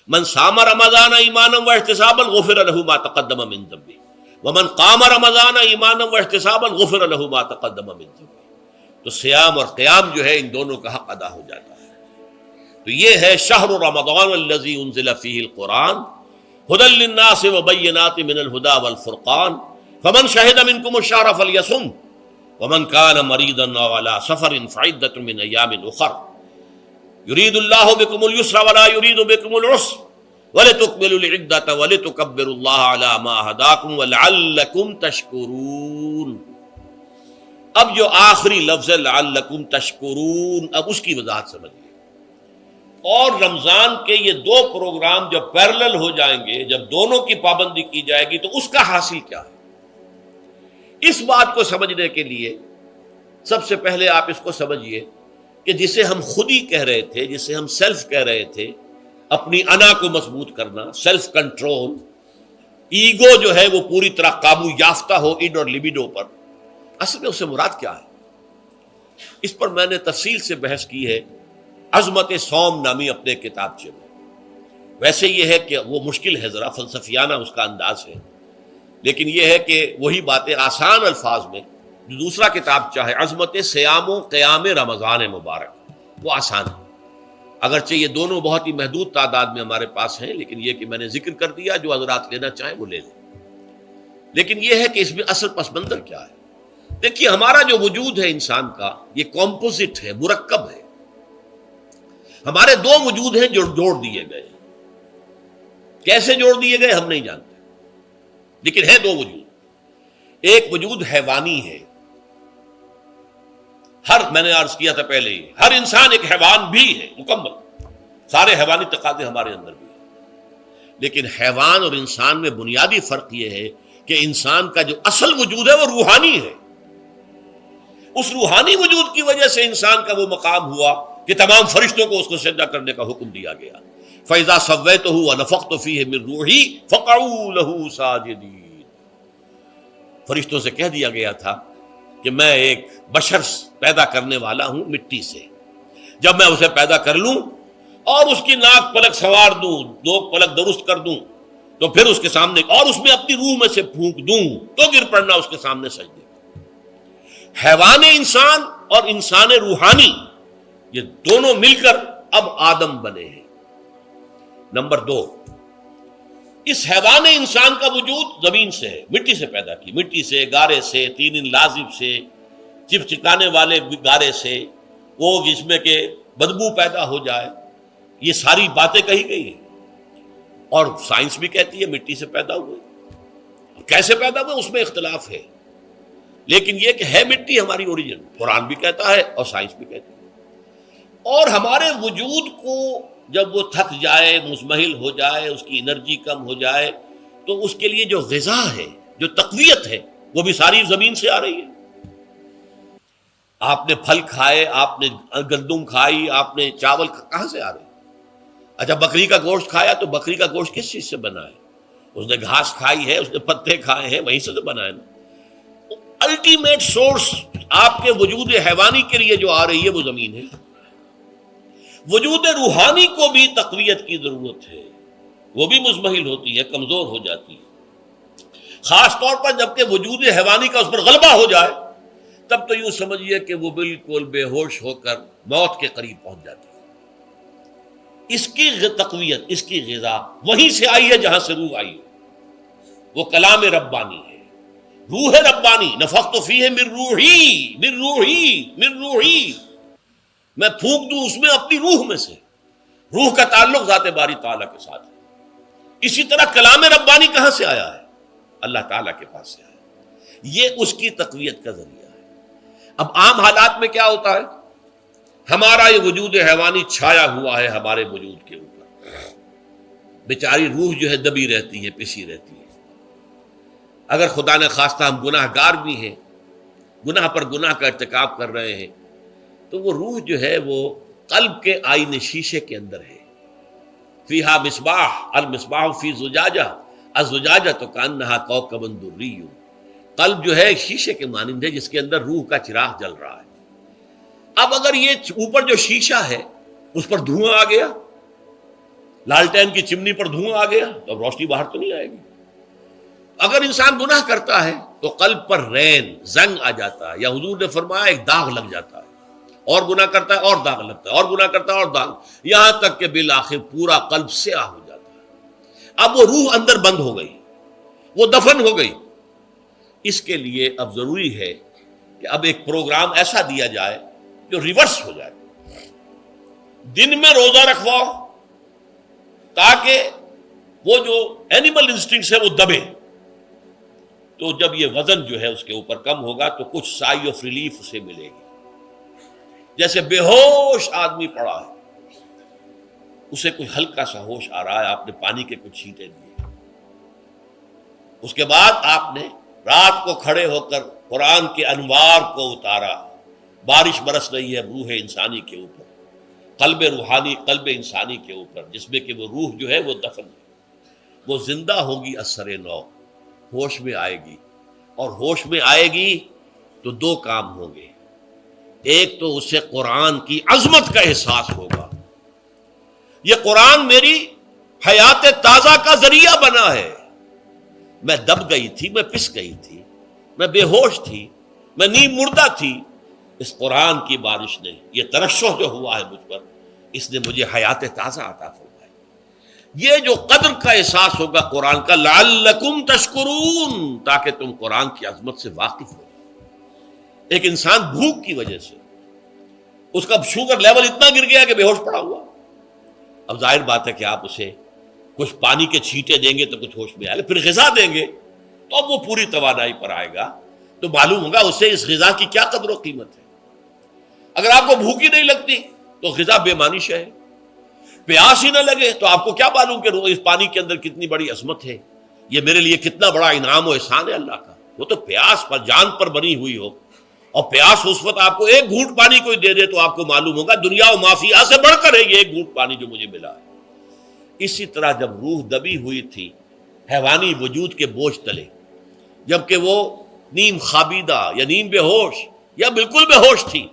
من صام رمضان ایمانا واحتسابا غفر له ما تقدم من ذنبه ومن قام رمضان ایمانا واحتسابا غفر له ما تقدم من ذنبه. تو سیام اور قیام جو ہے ان دونوں کا حق ادا ہو جاتا ہے. تو یہ ہے شہر رمضان الذی انزل فیہ القرآن ہدی للناس وبینات من الہدی والفرقان فمن شہد منکم الشہر فلیصم ومن کان مریضا او علی سفر فعدۃ من ایام اخر یرید اللہ بکم اليسر ولا یرید بکم العسر ولتکملوا العدۃ ولتکبروا اللہ علی ما ہداکم ولعلکم تشکرون. اب جو آخری لفظ ہے لعلکم تشکرون، اب اس کی وضاحت سمجھیے. اور رمضان کے یہ دو پروگرام جب پیرلل ہو جائیں گے، جب دونوں کی پابندی کی جائے گی، تو اس کا حاصل کیا ہے؟ اس بات کو سمجھنے کے لیے سب سے پہلے آپ اس کو سمجھیے کہ جسے ہم خود ہی کہہ رہے تھے، جسے ہم سیلف کہہ رہے تھے، اپنی انا کو مضبوط کرنا، سیلف کنٹرول، ایگو جو ہے وہ پوری طرح قابو یافتہ ہو اڈ اور لبیڈو پر، اصل میں اس سے مراد کیا ہے؟ اس پر میں نے تفصیل سے بحث کی ہے عظمت صوم نامی اپنے کتابچے میں. ویسے یہ ہے کہ وہ مشکل ہے، ذرا فلسفیانہ اس کا انداز ہے، لیکن یہ ہے کہ وہی باتیں آسان الفاظ میں جو دوسرا کتاب چاہے عظمت سیام و قیام رمضان مبارک، وہ آسان ہے. اگرچہ یہ دونوں بہت ہی محدود تعداد میں ہمارے پاس ہیں، لیکن یہ کہ میں نے ذکر کر دیا، جو حضرات لینا چاہیں وہ لے لیں. لیکن یہ ہے کہ اس میں اصل پس منظر کیا ہے. دیکھیے، ہمارا جو وجود ہے انسان کا، یہ کمپوزٹ ہے، مرکب ہے. ہمارے دو وجود ہیں جو جوڑ دیے گئے. کیسے جوڑ دیے گئے ہم نہیں جانتے، لیکن ہے دو وجود. ایک وجود حیوانی ہے، میں نے عرض کیا تھا پہلے ہی، ہر انسان ایک حیوان بھی ہے مکمل، سارے حیوانی تقاضے ہمارے اندر بھی ہیں. لیکن حیوان اور انسان میں بنیادی فرق یہ ہے کہ انسان کا جو اصل وجود ہے وہ روحانی ہے. اس روحانی وجود کی وجہ سے انسان کا وہ مقام ہوا کہ تمام فرشتوں کو اس کو سجدہ کرنے کا حکم دیا گیا. فَإِذَا سَوَّيْتُهُ وَنَفَخْتُ فِيهِ مِن رُوحِي فَقَعُوا لَهُ سَاجِدِينَ. فرشتوں سے کہہ دیا گیا تھا کہ میں ایک بشر پیدا کرنے والا ہوں مٹی سے. جب میں اسے پیدا کر لوں اور اس کی ناک پلک سنوار دوں، دو پلک درست کر دوں، تو پھر اس کے سامنے اور اس میں اپنی روح میں سے پھونک دوں تو گر پڑنا اس کے سامنے سجدے. حیوان انسان اور انسان روحانی، یہ دونوں مل کر اب آدم بنے ہیں. نمبر دو، اس حیوان انسان کا وجود زمین سے ہے، مٹی سے پیدا کی، مٹی سے، گارے سے، تین لازب سے، چپچکانے والے گارے سے، وہ جس میں کہ بدبو پیدا ہو جائے، یہ ساری باتیں کہی گئی ہیں. اور سائنس بھی کہتی ہے مٹی سے پیدا ہوئے. کیسے پیدا ہوئے اس میں اختلاف ہے، لیکن یہ کہ ہے مٹی ہماری اوریجن. قرآن بھی کہتا ہے اور سائنس بھی کہتی ہے. اور ہمارے وجود کو جب وہ تھک جائے، مزمحل ہو جائے، اس کی انرجی کم ہو جائے، تو اس کے لیے جو غذا ہے، جو تقویت ہے، وہ بھی ساری زمین سے آ رہی ہے. آپ نے پھل کھائے، آپ نے گندم کھائی، آپ نے چاول کہاں سے آ رہے؟ اچھا، بکری کا گوشت کھایا تو بکری کا گوشت کس چیز سے بنا ہے؟ اس نے گھاس کھائی ہے، اس نے پتے کھائے ہیں، وہیں سے تو بنا ہے نا. الٹیمیٹ سورس آپ کے وجود حیوانی کے لیے جو آ رہی ہے وہ زمین ہے. وجود روحانی کو بھی تقویت کی ضرورت ہے، وہ بھی مزمحل ہوتی ہے، کمزور ہو جاتی ہے. خاص طور پر جبکہ وجود حیوانی کا اس پر غلبہ ہو جائے، تب تو یوں سمجھیے کہ وہ بالکل بے ہوش ہو کر موت کے قریب پہنچ جاتی ہے. اس کی تقویت، اس کی غذا وہیں سے آئی ہے جہاں سے روح آئی ہے. وہ کلام ربانی ہے، روح ربانی. نفخت فیہ من روحی، من روحی، من روحی، میں پھونک دوں اس میں اپنی روح میں سے. روح کا تعلق ذات باری تعالیٰ کے ساتھ ہے. اسی طرح کلام ربانی کہاں سے آیا ہے؟ اللہ تعالیٰ کے پاس سے آیا ہے. یہ اس کی تقویت کا ذریعہ ہے. اب عام حالات میں کیا ہوتا ہے؟ ہمارا یہ وجود حیوانی چھایا ہوا ہے ہمارے وجود کے اوپر. بیچاری روح جو ہے دبی رہتی ہے، پسی رہتی ہے. اگر خدا نے خواستہ ہم گناہ گار بھی ہیں، گناہ پر گناہ کا ارتکاب کر رہے ہیں، تو وہ روح جو ہے وہ قلب کے آئینے شیشے کے اندر ہے. فیہا مصباح، المصباح فی زجاجہ، الزجاجہ تو کانہا کوکب دری. قلب جو ہے شیشے کے مانند ہے جس کے اندر روح کا چراغ جل رہا ہے. اب اگر یہ اوپر جو شیشہ ہے اس پر دھواں آ گیا لالٹین کی چمنی پر دھواں آ گیا تو اب روشنی باہر تو نہیں آئے گی. اگر انسان گناہ کرتا ہے تو قلب پر رین زنگ آ جاتا ہے، یا حضور نے فرمایا ایک داغ لگ جاتا ہے، اور گناہ کرتا ہے اور داغ لگتا ہے، اور گناہ کرتا ہے اور داغ، یہاں تک کہ بالآخر پورا قلب سیاہ ہو جاتا ہے. اب وہ روح اندر بند ہو گئی، وہ دفن ہو گئی. اس کے لیے اب ضروری ہے کہ اب ایک پروگرام ایسا دیا جائے جو ریورس ہو جائے. دن میں روزہ رکھواؤ تاکہ وہ جو اینیمل انسٹنکٹس ہے وہ دبے. تو جب یہ وزن جو ہے اس کے اوپر کم ہوگا تو کچھ سائی آف ریلیف اسے ملے گی. جیسے بے ہوش آدمی پڑا ہے، اسے کوئی ہلکا سا ہوش آ رہا ہے، آپ نے پانی کے کچھ چھینٹے دیے، اس کے بعد آپ نے رات کو کھڑے ہو کر قرآن کے انوار کو اتارا. بارش برس رہی ہے روح انسانی کے اوپر، قلب روحانی، قلب انسانی کے اوپر، جس میں کہ وہ روح جو ہے وہ دفن ہے، وہ زندہ ہوگی اثر نو، ہوش میں آئے گی. اور ہوش میں آئے گی تو دو کام ہوں گے. ایک تو اسے قرآن کی عظمت کا احساس ہوگا، یہ قرآن میری حیات تازہ کا ذریعہ بنا ہے. میں دب گئی تھی، میں پس گئی تھی، میں بے ہوش تھی، میں نیم مردہ تھی. اس قرآن کی بارش نے، یہ ترشح جو ہوا ہے مجھ پر، اس نے مجھے حیات تازہ عطا فرمائی. یہ جو قدر کا احساس ہوگا قرآن کا، لعلکم تشکرون، تاکہ تم قرآن کی عظمت سے واقف ہو. ایک انسان بھوک کی وجہ سے اس کا شوگر لیول اتنا گر گیا کہ بے ہوش پڑا ہوا. اب ظاہر بات ہے کہ آپ اسے کچھ پانی کے چھینٹے دیں گے تو کچھ ہوش میں آئے گا، پھر غذا دیں گے تو اب وہ پوری توانائی پر آئے گا، تو معلوم ہوگا اسے اس غذا کی کیا قدر و قیمت ہے. اگر آپ کو بھوک ہی نہیں لگتی تو غذا بے معنی شے ہے. پیاس ہی نہ لگے تو آپ کو کیا معلوم کہ اس پانی کے اندر کتنی بڑی عظمت ہے، یہ میرے لیے کتنا بڑا انعام و احسان ہے اللہ کا. وہ تو پیاس پر، جان پر بنی ہوئی ہو، اور پیاس اس وقت آپ کو ایک گھونٹ پانی کوئی دے دے تو آپ کو معلوم ہوگا دنیا و مافیہ سے بڑھ کر ہے یہ ایک گھونٹ پانی جو مجھے ملا ہے. اسی طرح جب روح دبی ہوئی تھی حیوانی وجود کے بوجھ تلے، جبکہ وہ نیم خوابیدہ یا نیم بے ہوش یا بالکل بے ہوش تھی،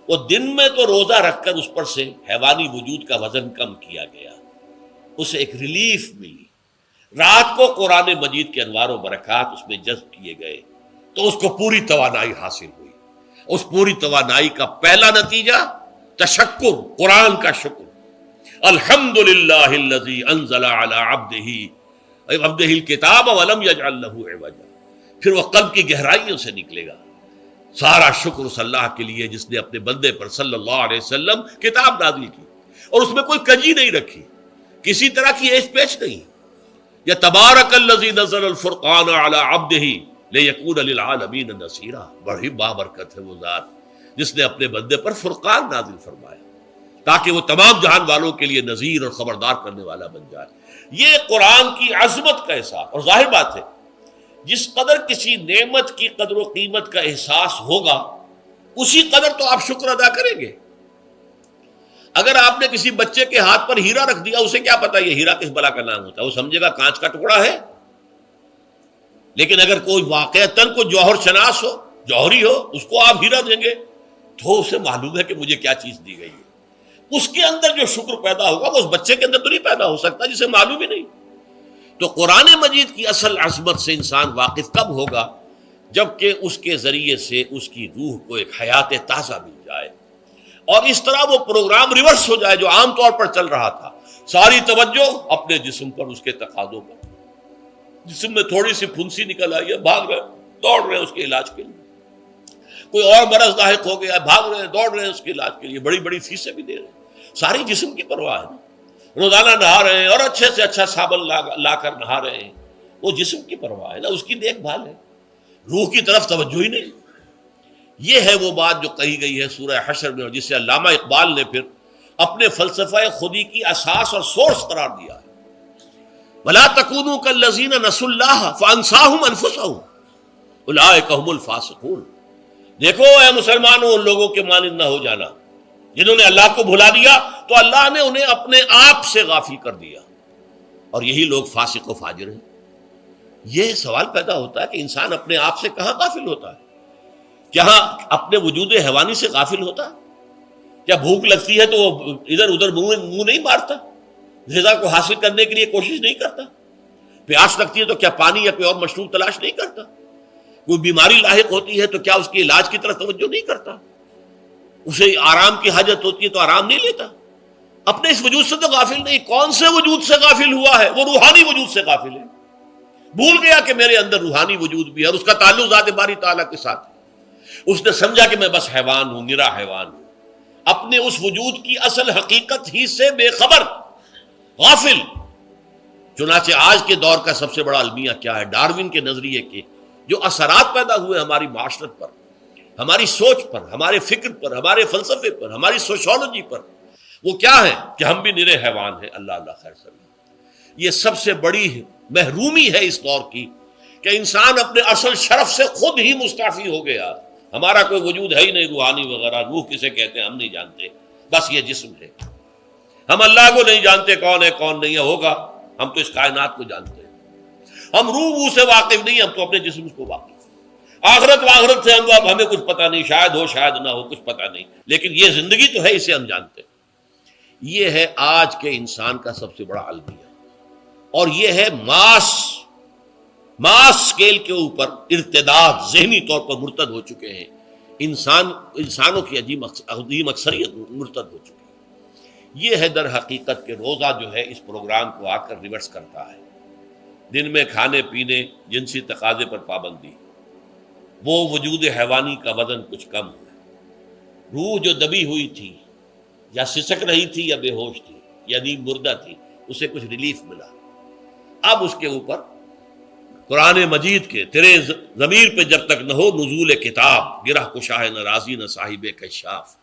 وہ دن میں تو روزہ رکھ کر اس پر سے حیوانی وجود کا وزن کم کیا گیا، اسے ایک ریلیف ملی. رات کو قرآن مجید کے انوار و برکات اس میں جذب کیے گئے تو اس کو پوری توانائی حاصل ہوئی. اس پوری توانائی کا پہلا نتیجہ تشکر، قرآن کا شکر. الحمدللہ الذی انزل علی عبدہ الکتاب ولم یجعل لہ عوجا. پھر وہ قلب کی گہرائیوں سے نکلے گا. سارا شکر اس اللہ کے لیے جس نے اپنے بندے پر صلی اللہ علیہ وسلم کتاب نازل کی اور اس میں کوئی کجی نہیں رکھی، کسی طرح کی ایچ پیچ نہیں. یا تبارک الذی نزل الفرقان علی عبدہ لیکون للعالمین نصیرا. بڑی بابرکت ہے وہ ذات جس نے اپنے بندے پر فرقان نازل فرمایا تاکہ وہ تمام جہان والوں کے لیے نذیر اور خبردار کرنے والا بن جائے. یہ قرآن کی عظمت کا احساس. اور ظاہر بات ہے جس قدر کسی نعمت کی قدر و قیمت کا احساس ہوگا اسی قدر تو آپ شکر ادا کریں گے. اگر آپ نے کسی بچے کے ہاتھ پر ہیرا رکھ دیا، اسے کیا پتا یہ ہیرا کس بلا کا نام ہوتا ہے، وہ سمجھے گا کانچ کا ٹکڑا ہے. لیکن اگر کوئی واقعتاً کو جوہر شناس ہو، جوہری ہو، اس کو آپ ہیرا دیں گے تو اسے معلوم ہے کہ مجھے کیا چیز دی گئی ہے. اس کے اندر جو شکر پیدا ہوگا وہ اس بچے کے اندر تو نہیں پیدا ہو سکتا جسے معلوم ہی نہیں. تو قرآن مجید کی اصل عظمت سے انسان واقف کب ہوگا؟ جبکہ اس کے ذریعے سے اس کی روح کو ایک حیات تازہ مل جائے اور اس طرح وہ پروگرام ریورس ہو جائے جو عام طور پر چل رہا تھا. ساری توجہ اپنے جسم پر، اس کے تقاضوں پر. جسم میں تھوڑی سی پھنسی نکل آئی ہے، بھاگ رہے، دوڑ رہے ہیں اس کے علاج کے لیے. کوئی اور مرض لاحق ہو گیا، بھاگ رہے ہیں، دوڑ رہے ہیں اس کے علاج کے لیے، بڑی بڑی فیسیں بھی دے رہے ہیں. ساری جسم کی پرواہ ہے. روزانہ نہا رہے ہیں اور اچھے سے اچھا صابن لا کر نہا رہے ہیں، وہ جسم کی پرواہ ہے نا، اس کی دیکھ بھال ہے. روح کی طرف توجہ ہی نہیں. یہ ہے وہ بات جو کہی گئی ہے سورہ حشر میں اور جسے علامہ اقبال نے پھر اپنے فلسفہ خودی کی اساس اور سورس قرار دیا ہے. وَلَا تَكُونُوا كَالَّذِينَ نَسُوا اللَّهَ فَأَنسَاهُمْ أَنفُسَهُمْ أُولَٰئِكَ هُمُ الْفَاسِقُونَ. دیکھو اے مسلمانوں، ان لوگوں کے مانند نہ ہو جانا جنہوں نے اللہ کو بھلا دیا تو اللہ نے انہیں اپنے آپ سے غافل کر دیا، اور یہی لوگ فاسق و فاجر ہیں. یہ سوال پیدا ہوتا ہے کہ انسان اپنے آپ سے کہاں غافل ہوتا ہے؟ کیا اپنے وجود حیوانی سے غافل ہوتا ہے؟ کیا بھوک لگتی ہے تو وہ ادھر ادھر منہ نہیں مارتا؟ غذا کو حاصل کرنے کے لیے کوشش نہیں کرتا؟ پیاس لگتی ہے تو کیا پانی یا کوئی اور مشروب تلاش نہیں کرتا؟ کوئی بیماری لاحق ہوتی ہے تو کیا اس کے علاج کی طرف توجہ نہیں کرتا؟ اسے آرام کی حاجت ہوتی ہے تو آرام نہیں لیتا؟ اپنے اس وجود سے تو غافل نہیں. کون سے وجود سے غافل ہوا ہے؟ وہ روحانی وجود سے غافل ہے. بھول گیا کہ میرے اندر روحانی وجود بھی ہے اور اس کا تعلق ذات باری تعالیٰ کے ساتھ ہے. اس نے سمجھا کہ میں بس حیوان ہوں، نرا حیوان ہوں، اپنے اس وجود کی اصل حقیقت ہی سے بے خبر، غافل. چنانچہ آج کے دور کا سب سے بڑا المیہ کیا ہے؟ ڈاروین کے نظریے کے جو اثرات پیدا ہوئے ہماری معاشرت پر، ہماری سوچ پر، ہمارے فکر پر، ہمارے فلسفے پر، ہماری سوشولوجی پر، وہ کیا ہے کہ ہم بھی نرے حیوان ہیں. اللہ اللہ خیر سلام. یہ سب سے بڑی محرومی ہے اس دور کی کہ انسان اپنے اصل شرف سے خود ہی مستعفی ہو گیا. ہمارا کوئی وجود ہے ہی نہیں روحانی وغیرہ. روح کسے کہتے ہیں ہم نہیں جانتے، بس یہ جسم ہے. ہم اللہ کو نہیں جانتے کون ہے کون نہیں ہے. ہوگا، ہم تو اس کائنات کو جانتے ہیں. ہم روح سے واقف نہیں، ہم تو اپنے جسم کو واقف. آخرت سے ہمیں کچھ پتہ نہیں، شاید ہو شاید نہ ہو، کچھ پتہ نہیں، لیکن یہ زندگی تو ہے، اسے ہم جانتے ہیں. یہ ہے آج کے انسان کا سب سے بڑا المیہ، اور یہ ہے ماس اسکیل کے اوپر ارتداد. ذہنی طور پر مرتد ہو چکے ہیں انسانوں کی عظیم اکثریت مرتد ہو چکی ہے. یہ ہے در حقیقت کہ روزہ جو ہے اس پروگرام کو آ کر ریورس کرتا ہے. دن میں کھانے پینے، جنسی تقاضے پر پابندی، وہ وجود حیوانی کا وزن کچھ کم ہے. روح جو دبی ہوئی تھی یا سسک رہی تھی یا بے ہوش تھی یا نیند مردہ تھی، اسے کچھ ریلیف ملا. اب اس کے اوپر قرآن مجید کے تیرے ضمیر پہ جب تک نہ ہو نزول کتاب، گرہ کشاہ نہ راضی نہ صاحب کشاف،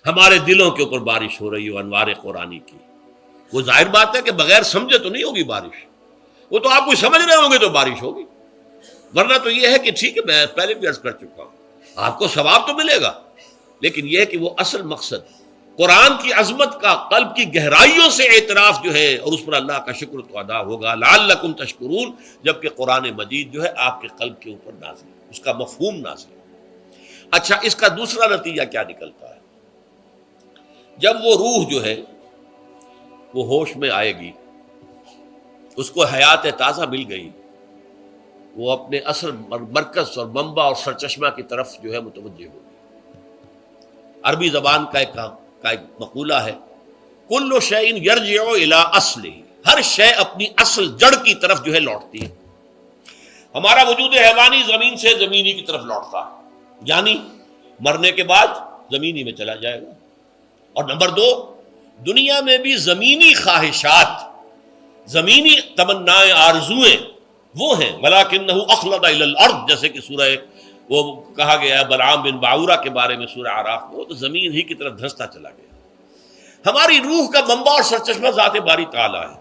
ہمارے دلوں کے اوپر بارش ہو رہی ہو انوار قرآنی کی. وہ ظاہر بات ہے کہ بغیر سمجھے تو نہیں ہوگی بارش. وہ تو آپ کوئی سمجھ رہے ہوں گے تو بارش ہوگی، ورنہ تو یہ ہے کہ ٹھیک ہے میں پہلے بھی عرض کر چکا ہوں آپ کو ثواب تو ملے گا، لیکن یہ ہے کہ وہ اصل مقصد قرآن کی عظمت کا قلب کی گہرائیوں سے اعتراف جو ہے، اور اس پر اللہ کا شکر تو ادا ہوگا. لعلکم تشکرون، جبکہ قرآن مجید جو ہے آپ کے قلب کے اوپر نازل ہے، اس کا مفہوم نازل ہے. اچھا، اس کا دوسرا نتیجہ کیا نکلتا ہے؟ جب وہ روح جو ہے وہ ہوش میں آئے گی، اس کو حیات تازہ مل گئی، وہ اپنے اصل مرکز اور منبع اور سرچشمہ کی طرف جو ہے متوجہ ہوگی. عربی زبان کا ایک مقولہ ہے، کل شیء یرجع الی اصلہ، ہر شے اپنی اصل جڑ کی طرف جو ہے لوٹتی ہے. ہمارا وجود حیوانی زمین سے زمینی کی طرف لوٹتا ہے، یعنی مرنے کے بعد زمینی میں چلا جائے گا. اور نمبر دو، دنیا میں بھی زمینی خواہشات، زمینی تمنائیں، آرزویں وہ ہیں. ولکنہ اخلد الی الارض، جیسے کہ سورہ وہ کہا گیا ہے بلعام بن باعورہ کے بارے میں سورہ اعراف میں، وہ تو زمین ہی کی طرف دھنستا چلا گیا. ہماری روح کا منبع اور سرچشمہ ذات باری تعالیٰ ہے،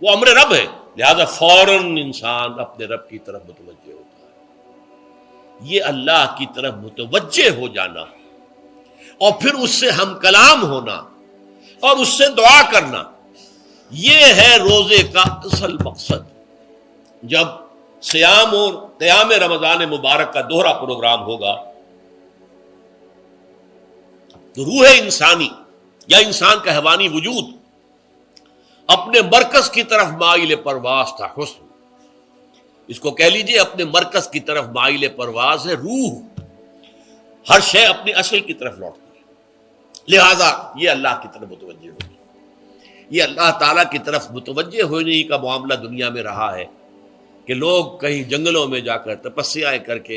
وہ امر رب ہے، لہذا فوراً انسان اپنے رب کی طرف متوجہ ہوتا ہے. یہ اللہ کی طرف متوجہ ہو جانا اور پھر اس سے ہم کلام ہونا اور اس سے دعا کرنا، یہ ہے روزے کا اصل مقصد. جب سیام اور قیام رمضان مبارک کا دوہرا پروگرام ہوگا تو روح انسانی یا انسان کا حیوانی وجود اپنے مرکز کی طرف مائل پرواز تھا. حسن، اس کو کہہ لیجئے اپنے مرکز کی طرف مائل پرواز ہے. روح ہر شے اپنی اصل کی طرف لوٹتی ہے، لہذا یہ اللہ کی طرف متوجہ ہوگی. یہ اللہ تعالیٰ کی طرف متوجہ ہونے کا معاملہ دنیا میں رہا ہے کہ لوگ کہیں جنگلوں میں جا کر تپسیاں کر کے